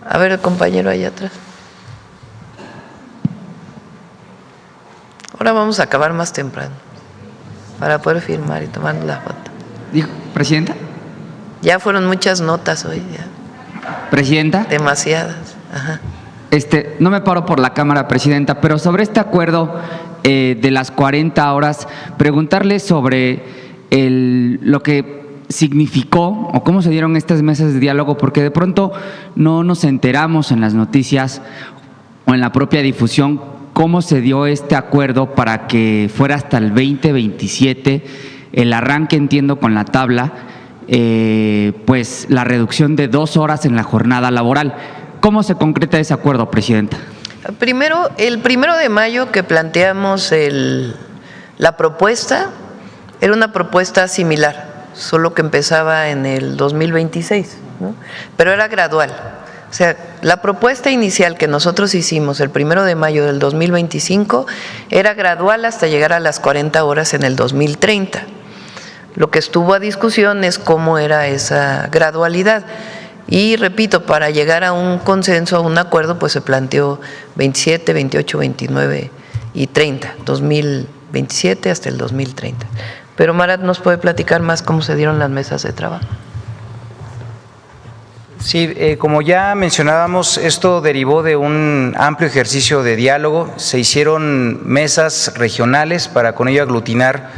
A ver, el compañero allá atrás. Ahora vamos a acabar más temprano para poder firmar y tomar la foto. Dijo, ¿Presidenta? Ya fueron muchas notas hoy, ya. ¿Presidenta? Demasiadas. Ajá. No me paro por la cámara, Presidenta, pero sobre este acuerdo de las 40 horas, preguntarle sobre lo que significó o cómo se dieron estas mesas de diálogo, porque de pronto no nos enteramos en las noticias o en la propia difusión cómo se dio este acuerdo para que fuera hasta el 2027, el arranque, entiendo, con la tabla, pues la reducción de 2 horas en la jornada laboral. ¿Cómo se concreta ese acuerdo, Presidenta? Primero, el 1 de mayo que planteamos la propuesta, era una propuesta similar, solo que empezaba en el 2026, ¿no? Pero era gradual. O sea, la propuesta inicial que nosotros hicimos el 1 de mayo del 2025 era gradual hasta llegar a las 40 horas en el 2030. Lo que estuvo a discusión es cómo era esa gradualidad. Y repito, para llegar a un consenso, a un acuerdo, pues se planteó 27, 28, 29 y 30, 2027 hasta el 2030. Pero Marat nos puede platicar más cómo se dieron las mesas de trabajo. Sí, como ya mencionábamos, esto derivó de un amplio ejercicio de diálogo. Se hicieron mesas regionales para con ello aglutinar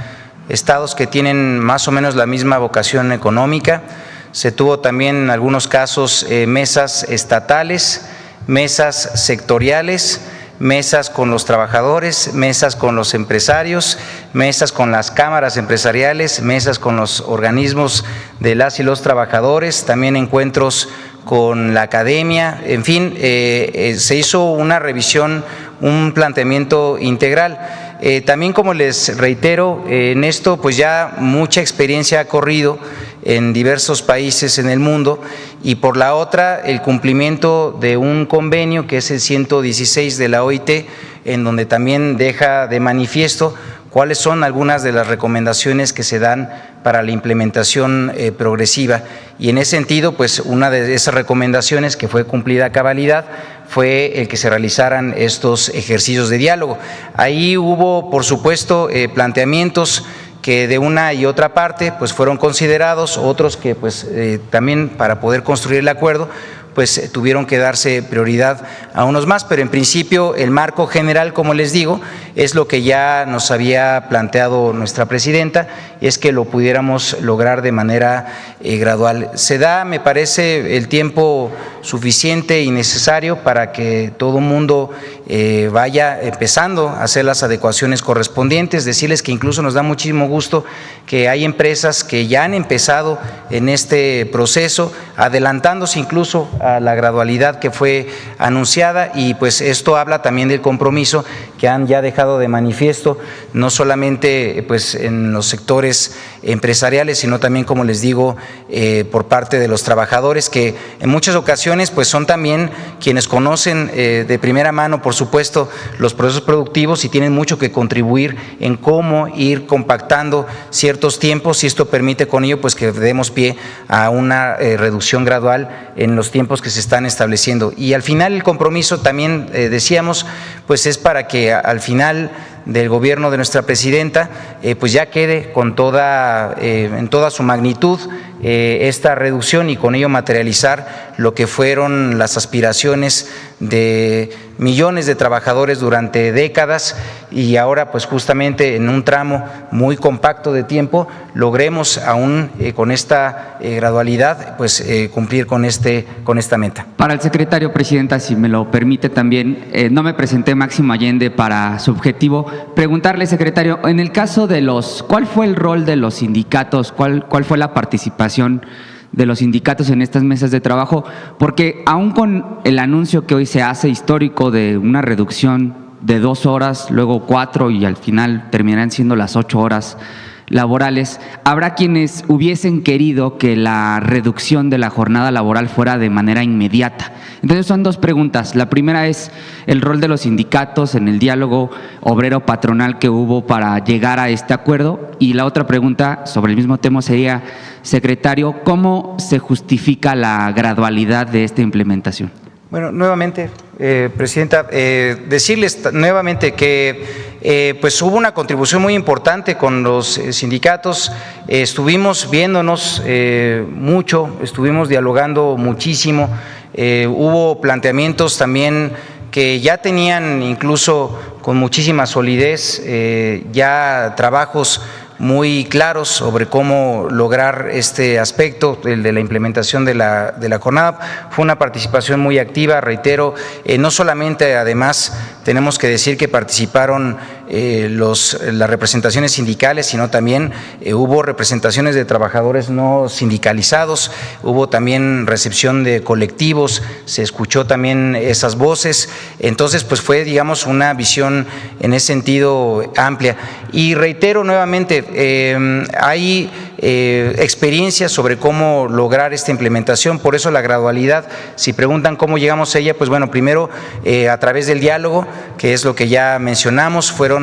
estados que tienen más o menos la misma vocación económica. Se tuvo también en algunos casos mesas estatales, mesas sectoriales, mesas con los trabajadores, mesas con los empresarios, mesas con las cámaras empresariales, mesas con los organismos de las y los trabajadores, también encuentros con la academia, en fin, se hizo una revisión, un planteamiento integral. También, como les reitero, en esto pues ya mucha experiencia ha corrido en diversos países en el mundo, y por la otra el cumplimiento de un convenio que es el 116 de la OIT, en donde también deja de manifiesto cuáles son algunas de las recomendaciones que se dan para la implementación progresiva. Y en ese sentido, pues una de esas recomendaciones que fue cumplida a cabalidad fue el que se realizaran estos ejercicios de diálogo. Ahí hubo, por supuesto, planteamientos que de una y otra parte pues fueron considerados, otros que pues también para poder construir el acuerdo pues tuvieron que darse prioridad a unos más, pero en principio el marco general, como les digo, es lo que ya nos había planteado nuestra presidenta, es que lo pudiéramos lograr de manera gradual. Se da, me parece, el tiempo suficiente y necesario para que todo mundo vaya empezando a hacer las adecuaciones correspondientes. Decirles que incluso nos da muchísimo gusto que hay empresas que ya han empezado en este proceso, adelantándose incluso a la gradualidad que fue anunciada, y pues esto habla también del compromiso que han ya dejado de manifiesto, no solamente pues en los sectores empresariales, sino también, como les digo, por parte de los trabajadores, que en muchas ocasiones pues son también quienes conocen de primera mano, por supuesto, los procesos productivos y tienen mucho que contribuir en cómo ir compactando ciertos tiempos, y esto permite con ello pues que demos pie a una reducción gradual en los tiempos que se están estableciendo. Y al final el compromiso también decíamos pues es para que al final del gobierno de nuestra presidenta pues ya quede con en toda su magnitud esta reducción, y con ello materializar lo que fueron las aspiraciones de millones de trabajadores durante décadas, y ahora pues justamente en un tramo muy compacto de tiempo logremos aún con esta gradualidad pues cumplir con esta meta. Para el secretario, Presidenta, si me lo permite también, no me presenté Máximo Allende para su objetivo. Preguntarle, secretario, en el caso de ¿cuál fue el rol de los sindicatos? ¿Cuál fue la participación de los sindicatos en estas mesas de trabajo? Porque aún con el anuncio que hoy se hace histórico de una reducción de 2 horas, luego 4 y al final terminarán siendo las 8 horas laborales, habrá quienes hubiesen querido que la reducción de la jornada laboral fuera de manera inmediata. Entonces son dos preguntas. La primera es el rol de los sindicatos en el diálogo obrero-patronal que hubo para llegar a este acuerdo, y la otra pregunta sobre el mismo tema sería, secretario, ¿cómo se justifica la gradualidad de esta implementación? Bueno, nuevamente, Presidenta, decirles nuevamente que pues hubo una contribución muy importante con los sindicatos, estuvimos viéndonos mucho, estuvimos dialogando muchísimo, hubo planteamientos también que ya tenían incluso con muchísima solidez, ya trabajos muy claros sobre cómo lograr este aspecto, el de la implementación de la jornada. Fue una participación muy activa, reitero, no solamente además tenemos que decir que participaron las representaciones sindicales, sino también hubo representaciones de trabajadores no sindicalizados, hubo también recepción de colectivos, se escuchó también esas voces, entonces pues fue, digamos, una visión en ese sentido amplia. Y reitero nuevamente, hay experiencias sobre cómo lograr esta implementación, por eso la gradualidad. Si preguntan cómo llegamos a ella, pues bueno, primero a través del diálogo, que es lo que ya mencionamos, fueron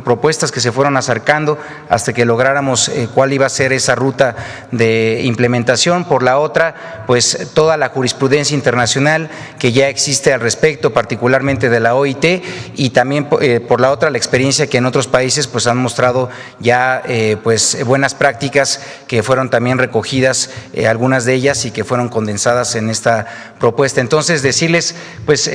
propuestas que se fueron acercando hasta que lográramos cuál iba a ser esa ruta de implementación. Por la otra, pues toda la jurisprudencia internacional que ya existe al respecto, particularmente de la OIT, y también por la otra la experiencia que en otros países pues han mostrado ya pues buenas prácticas que fueron también recogidas, algunas de ellas, y que fueron condensadas en esta propuesta. Entonces, decirles, pues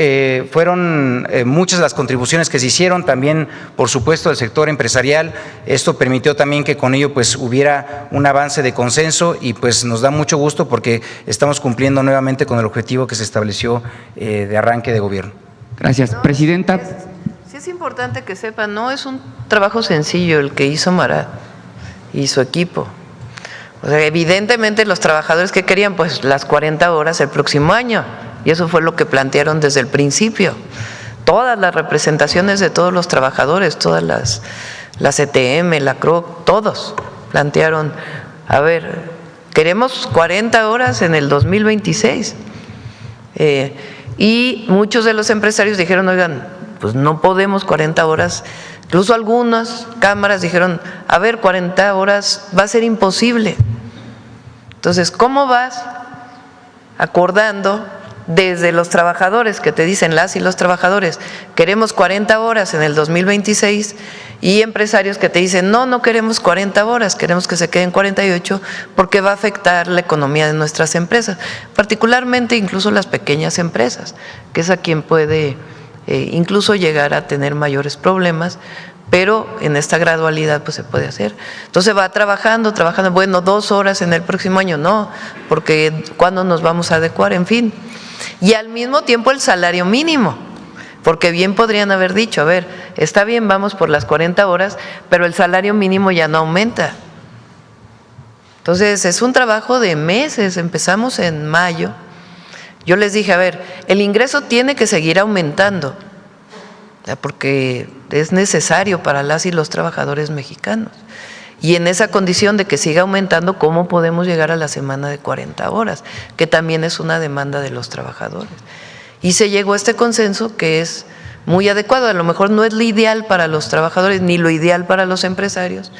fueron muchas las contribuciones que se hicieron, también por supuesto del sector empresarial. Esto permitió también que con ello pues hubiera un avance de consenso, y pues nos da mucho gusto porque estamos cumpliendo nuevamente con el objetivo que se estableció de arranque de gobierno. Gracias, Presidenta. Sí es importante que sepan, no es un trabajo sencillo el que hizo Marat y su equipo. O sea, evidentemente los trabajadores que querían pues las 40 horas el próximo año, y eso fue lo que plantearon desde el principio. Todas las representaciones de todos los trabajadores, todas las ETM, la CROC, todos plantearon, a ver, queremos 40 horas en el 2026. Y muchos de los empresarios dijeron, oigan, pues no podemos 40 horas. Incluso algunas cámaras dijeron, a ver, 40 horas va a ser imposible. Entonces, ¿cómo vas acordando desde los trabajadores que te dicen las y los trabajadores, queremos 40 horas en el 2026, y empresarios que te dicen, no, no queremos 40 horas, queremos que se queden 48 porque va a afectar la economía de nuestras empresas, particularmente incluso las pequeñas empresas, que es a quien puede incluso llegar a tener mayores problemas, pero en esta gradualidad pues se puede hacer. Entonces va trabajando, bueno, 2 horas en el próximo año, no, porque ¿cuándo nos vamos a adecuar? En fin. Y al mismo tiempo el salario mínimo, porque bien podrían haber dicho, a ver, está bien, vamos por las 40 horas, pero el salario mínimo ya no aumenta. Entonces es un trabajo de meses, empezamos en mayo. Yo les dije, a ver, el ingreso tiene que seguir aumentando, porque es necesario para las y los trabajadores mexicanos. Y en esa condición de que siga aumentando, ¿cómo podemos llegar a la semana de 40 horas? Que también es una demanda de los trabajadores. Y se llegó a este consenso que es muy adecuado. A lo mejor no es lo ideal para los trabajadores ni lo ideal para los empresarios,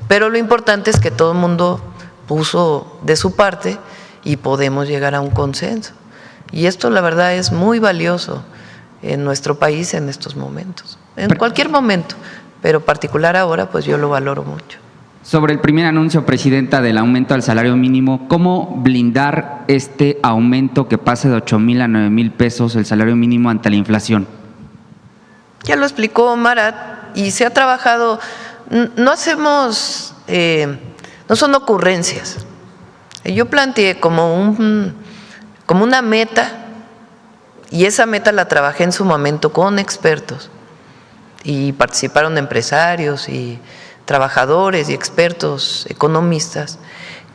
pero lo importante es que todo el mundo puso de su parte y podemos llegar a un consenso. Y esto la verdad es muy valioso en nuestro país en estos momentos, en cualquier momento, pero particular ahora pues yo lo valoro mucho. Sobre el primer anuncio, Presidenta, del aumento al salario mínimo, ¿cómo blindar este aumento que pase de 8,000 a 9,000 pesos el salario mínimo ante la inflación? Ya lo explicó Marat y se ha trabajado, no hacemos, no son ocurrencias. Yo planteé como una meta, y esa meta la trabajé en su momento con expertos y participaron empresarios y trabajadores y expertos economistas,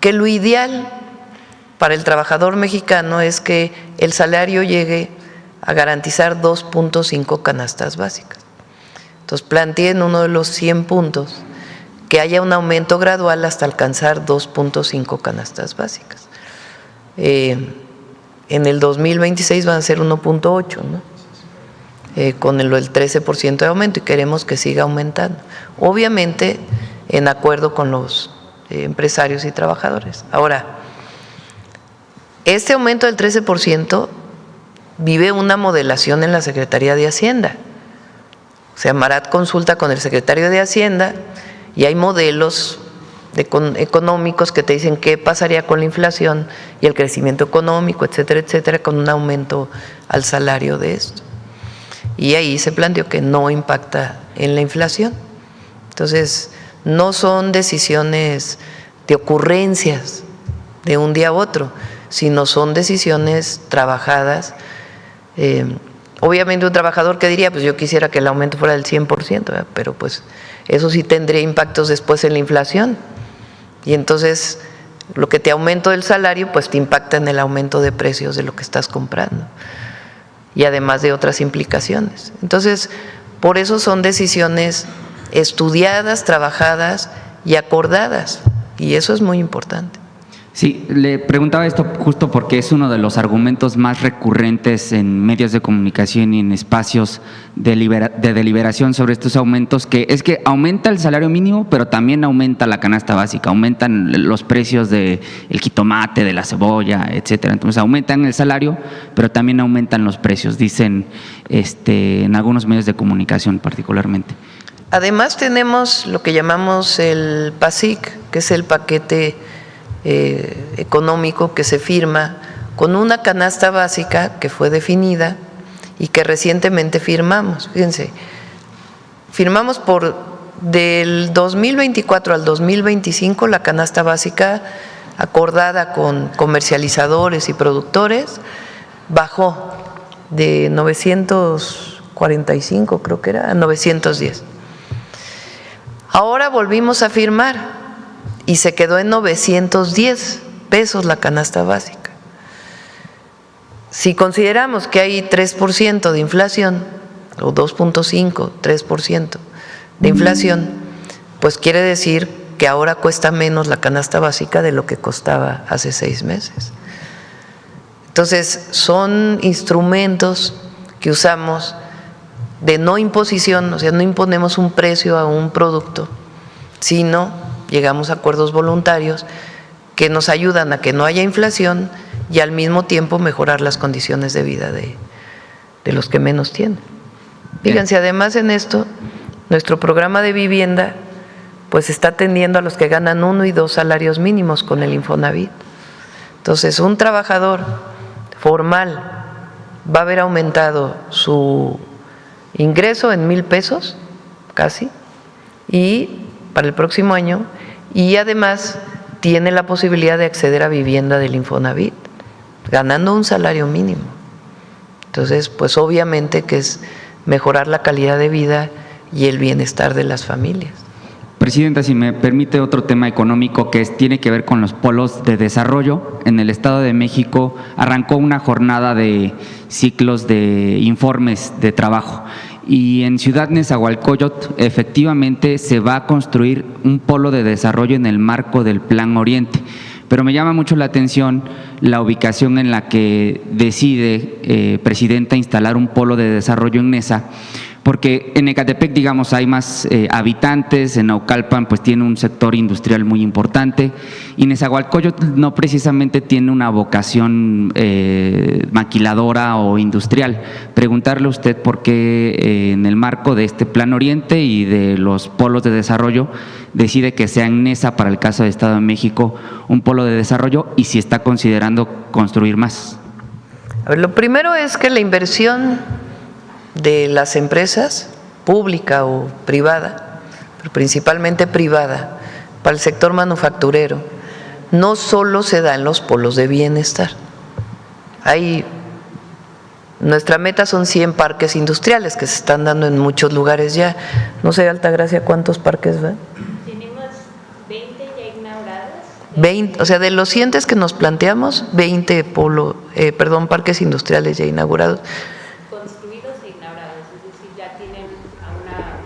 que lo ideal para el trabajador mexicano es que el salario llegue a garantizar 2.5 canastas básicas. Entonces planteé en uno de los 100 puntos que haya un aumento gradual hasta alcanzar 2.5 canastas básicas. En el 2026 van a ser 1.8, ¿no? Con el 13% de aumento, y queremos que siga aumentando. Obviamente, en acuerdo con los empresarios y trabajadores. Ahora, este aumento del 13% vive una modelación en la Secretaría de Hacienda. O sea, Marat consulta con el secretario de Hacienda y hay modelos económicos que te dicen qué pasaría con la inflación y el crecimiento económico, etcétera, etcétera, con un aumento al salario de esto. Y ahí se planteó que no impacta en la inflación. Entonces, no son decisiones de ocurrencias de un día a otro, sino son decisiones trabajadas. Obviamente un trabajador que diría, pues yo quisiera que el aumento fuera del 100%, ¿verdad? Pero pues eso sí tendría impactos después en la inflación. Y entonces lo que te aumento del salario, pues te impacta en el aumento de precios de lo que estás comprando. Y además de otras implicaciones. Entonces, por eso son decisiones estudiadas, trabajadas y acordadas. Y eso es muy importante. Sí, le preguntaba esto justo porque es uno de los argumentos más recurrentes en medios de comunicación y en espacios de deliberación sobre estos aumentos, que es que aumenta el salario mínimo, pero también aumenta la canasta básica, aumentan los precios del jitomate, de la cebolla, etcétera. Entonces aumentan el salario, pero también aumentan los precios, dicen en algunos medios de comunicación particularmente. Además tenemos lo que llamamos el PASIC, que es el paquete económico que se firma con una canasta básica que fue definida y que recientemente firmamos. Fíjense, firmamos del 2024 al 2025 la canasta básica acordada con comercializadores y productores bajó de 945, creo que era, a 910. Ahora volvimos a firmar y se quedó en 910 pesos la canasta básica. Si consideramos que hay 3% de inflación, o 2.5, 3% de inflación, pues quiere decir que ahora cuesta menos la canasta básica de lo que costaba hace 6 meses. Entonces, son instrumentos que usamos de no imposición, o sea, no imponemos un precio a un producto, sino llegamos a acuerdos voluntarios que nos ayudan a que no haya inflación y al mismo tiempo mejorar las condiciones de vida de los que menos tienen. Fíjense, además en esto, nuestro programa de vivienda pues está atendiendo a los que ganan 1 y 2 salarios mínimos con el Infonavit. Entonces, un trabajador formal va a haber aumentado su ingreso en 1,000 pesos, casi, y para el próximo año, y además tiene la posibilidad de acceder a vivienda del Infonavit, ganando un salario mínimo. Entonces, pues obviamente que es mejorar la calidad de vida y el bienestar de las familias. Presidenta, si me permite otro tema económico que tiene que ver con los polos de desarrollo. En el Estado de México arrancó una jornada de ciclos de informes de trabajo y en Ciudad Nezahualcóyotl efectivamente se va a construir un polo de desarrollo en el marco del Plan Oriente. Pero me llama mucho la atención la ubicación en la que decide, Presidenta, instalar un polo de desarrollo en Neza, porque en Ecatepec, digamos, hay más habitantes, en Naucalpan pues tiene un sector industrial muy importante, y Nezahualcóyotl no precisamente tiene una vocación maquiladora o industrial. Preguntarle a usted por qué en el marco de este Plan Oriente y de los polos de desarrollo decide que sea en Neza, para el caso de Estado de México, un polo de desarrollo, y si está considerando construir más. A ver, lo primero es que la inversión de las empresas, pública o privada, pero principalmente privada, para el sector manufacturero, no solo se da en los polos de bienestar. Nuestra meta son 100 parques industriales que se están dando en muchos lugares ya. No sé, Altagracia, ¿cuántos parques van? Tenemos 20 ya inaugurados. 20, o sea, de los 100 que nos planteamos, 20 parques industriales ya inaugurados. Construidos e inaugurados, es decir, ya tienen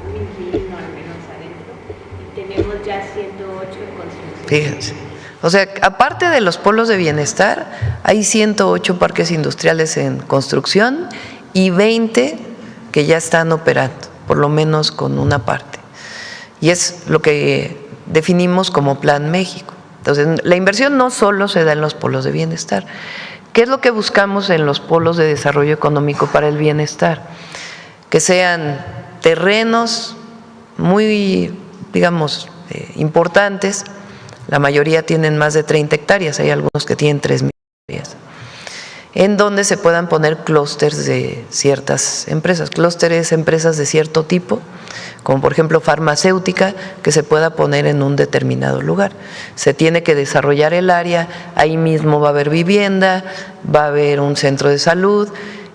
un inquilino al menos adentro y tenemos ya 108 en construcción. Fíjense. O sea, aparte de los polos de bienestar, hay 108 parques industriales en construcción y 20 que ya están operando, por lo menos con una parte. Y es lo que definimos como Plan México. Entonces, la inversión no solo se da en los polos de bienestar, ¿Qué es lo que buscamos en los polos de desarrollo económico para el bienestar? Que sean terrenos muy, digamos, importantes. La mayoría tienen más de 30 hectáreas, hay algunos que tienen 3,000 hectáreas, en donde se puedan poner clústeres de ciertas empresas. Clústeres, empresas de cierto tipo, como por ejemplo farmacéutica, que se pueda poner en un determinado lugar. Se tiene que desarrollar el área, ahí mismo va a haber vivienda, va a haber un centro de salud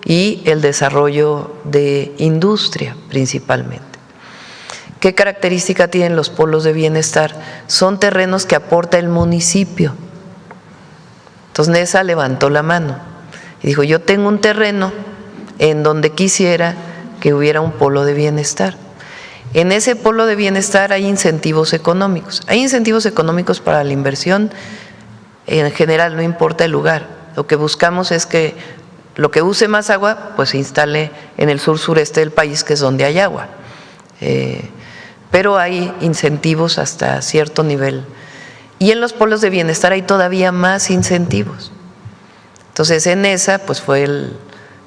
y el desarrollo de industria principalmente. ¿Qué característica tienen los polos de bienestar? Son terrenos que aporta el municipio. Entonces NESA levantó la mano y dijo, yo tengo un terreno en donde quisiera que hubiera un polo de bienestar. En ese polo de bienestar hay incentivos económicos. Hay incentivos económicos para la inversión, en general no importa el lugar. Lo que buscamos es que lo que use más agua, pues se instale en el sur-sureste del país, que es donde hay agua. Pero hay incentivos hasta cierto nivel. Y en los polos de bienestar hay todavía más incentivos. Entonces en NESA, pues fue el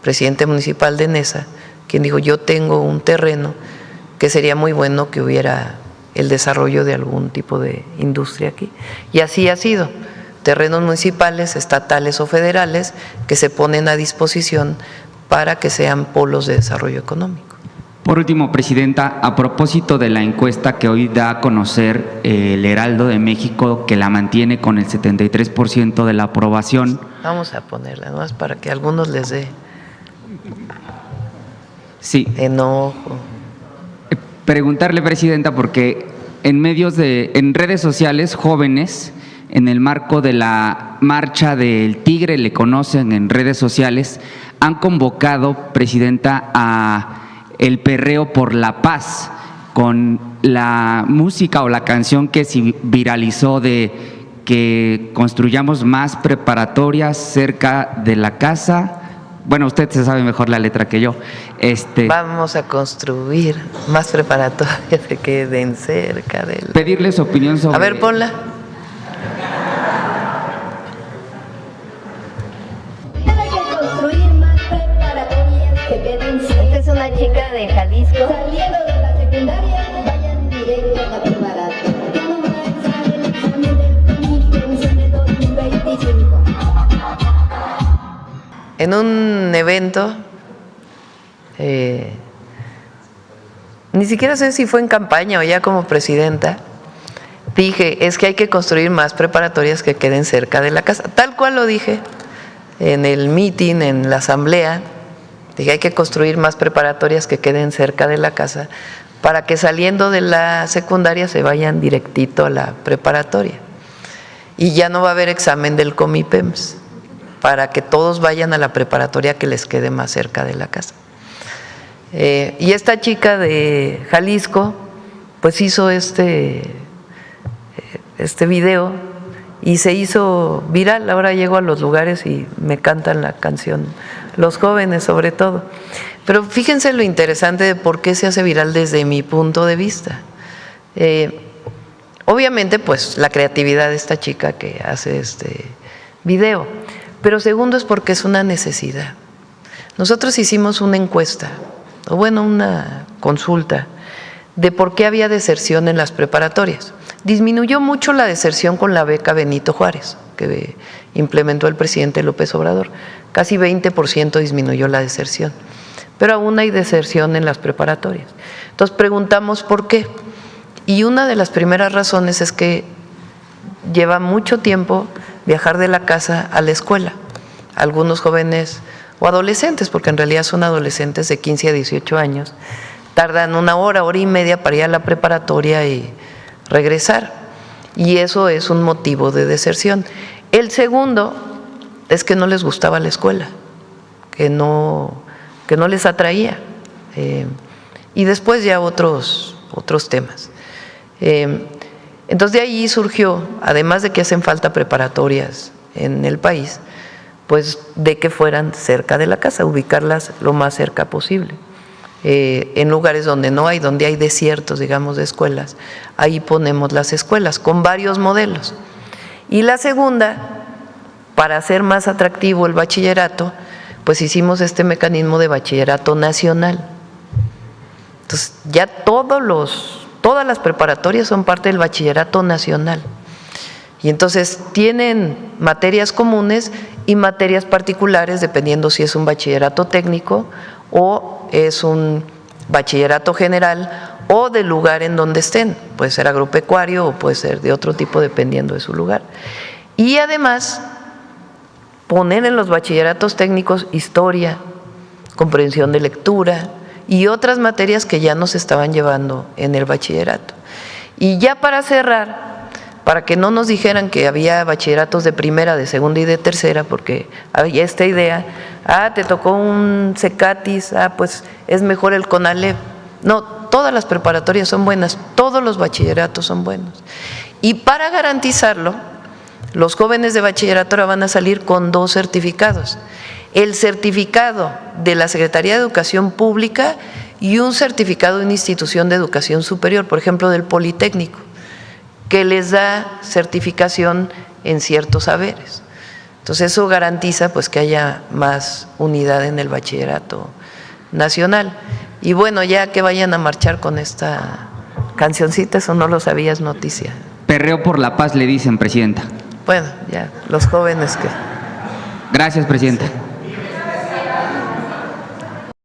presidente municipal de NESA quien dijo, yo tengo un terreno que sería muy bueno que hubiera el desarrollo de algún tipo de industria aquí. Y así ha sido. Terrenos municipales, estatales o federales que se ponen a disposición para que sean polos de desarrollo económico. Por último, Presidenta, a propósito de la encuesta que hoy da a conocer el Heraldo de México, que la mantiene con el 73% de la aprobación. Vamos a ponerla, nomás para que a algunos les dé sí. enojo. Preguntarle, Presidenta, porque en redes sociales, jóvenes, en el marco de la marcha del Tigre, le conocen en redes sociales, han convocado, Presidenta, a el perreo por la paz, con la música o la canción que se viralizó de que construyamos más preparatorias cerca de la casa. Bueno, usted se sabe mejor la letra que yo. Vamos a construir más preparatorias que queden cerca del… Pedirle su opinión sobre… A ver, ponla. Hay que construir más preparatorias que queden cerca. Esta es una chica de Jalisco. Saliendo de la secundaria, vayan directo a la preparatoria. Ya no más a el examen del PNIT de 2025. En un evento, ni siquiera sé si fue en campaña o ya como presidenta, dije, es que hay que construir más preparatorias que queden cerca de la casa. Tal cual lo dije en el meeting, en la asamblea, dije, hay que construir más preparatorias que queden cerca de la casa para que saliendo de la secundaria se vayan directito a la preparatoria. Y ya no va a haber examen del Comipems, para que todos vayan a la preparatoria que les quede más cerca de la casa. Y esta chica de Jalisco, pues hizo este video y se hizo viral. Ahora llego a los lugares y me cantan la canción, los jóvenes sobre todo. Pero fíjense lo interesante de por qué se hace viral desde mi punto de vista. Obviamente, pues la creatividad de esta chica que hace este video. Pero segundo es porque es una necesidad. Nosotros hicimos una encuesta, o bueno, una consulta de por qué había deserción en las preparatorias. Disminuyó mucho la deserción con la beca Benito Juárez, que implementó el presidente López Obrador. Casi 20% disminuyó la deserción, pero aún hay deserción en las preparatorias. Entonces preguntamos por qué. Y una de las primeras razones es que lleva mucho tiempo viajar de la casa a la escuela. Algunos jóvenes o adolescentes, porque en realidad son adolescentes de 15 a 18 años, tardan 1 hora, hora y media para ir a la preparatoria y regresar. Y eso es un motivo de deserción. El segundo es que no les gustaba la escuela, que no les atraía. Y después ya otros temas. Entonces de ahí surgió, además de que hacen falta preparatorias en el país, pues de que fueran cerca de la casa, ubicarlas lo más cerca posible. En lugares donde no hay, donde hay desiertos, digamos, de escuelas, ahí ponemos las escuelas con varios modelos. Y la segunda para hacer más atractivo el bachillerato, pues hicimos este mecanismo de bachillerato nacional. Entonces, ya todas las preparatorias son parte del bachillerato nacional. Y entonces tienen materias comunes y materias particulares, dependiendo si es un bachillerato técnico o es un bachillerato general o del lugar en donde estén. Puede ser agropecuario o puede ser de otro tipo, dependiendo de su lugar. Y además, poner en los bachilleratos técnicos historia, comprensión de lectura y otras materias que ya no se estaban llevando en el bachillerato. Y ya para cerrar, para que no nos dijeran que había bachilleratos de primera, de segunda y de tercera, porque había esta idea, te tocó un CECATIS, pues es mejor el CONALEP. No, todas las preparatorias son buenas, todos los bachilleratos son buenos. Y para garantizarlo, los jóvenes de bachillerato ahora van a salir con 2 certificados. El certificado de la Secretaría de Educación Pública y un certificado de una institución de educación superior, por ejemplo, del Politécnico, que les da certificación en ciertos saberes. Entonces eso garantiza pues que haya más unidad en el bachillerato nacional. Y bueno, ya que vayan a marchar con esta cancioncita, eso no lo sabías, noticia. Perreo por la paz, le dicen, presidenta. Bueno, ya, los jóvenes que… Gracias, presidenta.